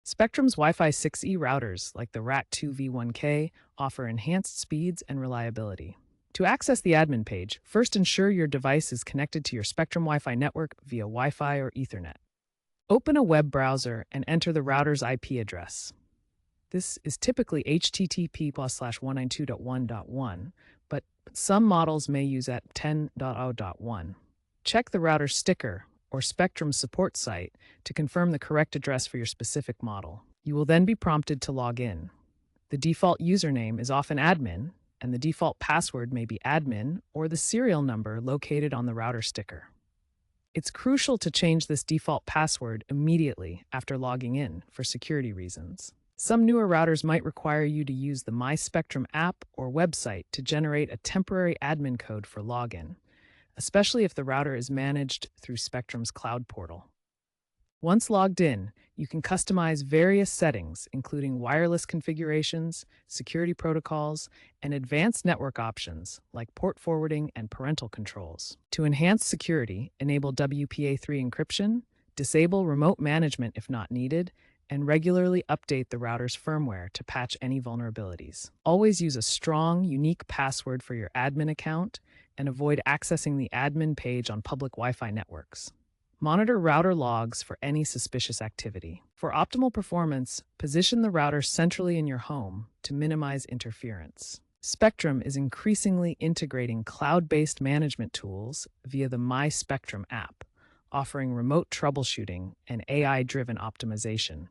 Spectrum's Wi-Fi 6E routers, like the RAT2V1K, offer enhanced speeds and reliability. To access the admin page, first ensure your device is connected to your Spectrum Wi-Fi network via Wi-Fi or Ethernet. Open a web browser and enter the router's IP address. This is typically http://192.1.1, but some models may use at 10.0.1. Check the router sticker or Spectrum support site to confirm the correct address for your specific model. You will then be prompted to log in. The default username is often admin, and the default password may be admin or the serial number located on the router sticker. It's crucial to change this default password immediately after logging in for security reasons. Some newer routers might require you to use the My Spectrum app or website to generate a temporary admin code for login, especially if the router is managed through Spectrum's cloud portal. Once logged in, you can customize various settings, including wireless configurations, security protocols, and advanced network options like port forwarding and parental controls. To enhance security, enable WPA3 encryption, disable remote management if not needed, and regularly update the router's firmware to patch any vulnerabilities. Always use a strong, unique password for your admin account and avoid accessing the admin page on public Wi-Fi networks. Monitor router logs for any suspicious activity. For optimal performance, position the router centrally in your home to minimize interference. Spectrum is increasingly integrating cloud-based management tools via the My Spectrum app, offering remote troubleshooting and AI-driven optimization,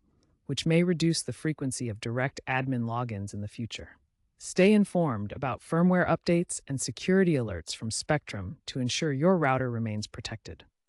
which may reduce the frequency of direct admin logins in the future. Stay informed about firmware updates and security alerts from Spectrum to ensure your router remains protected.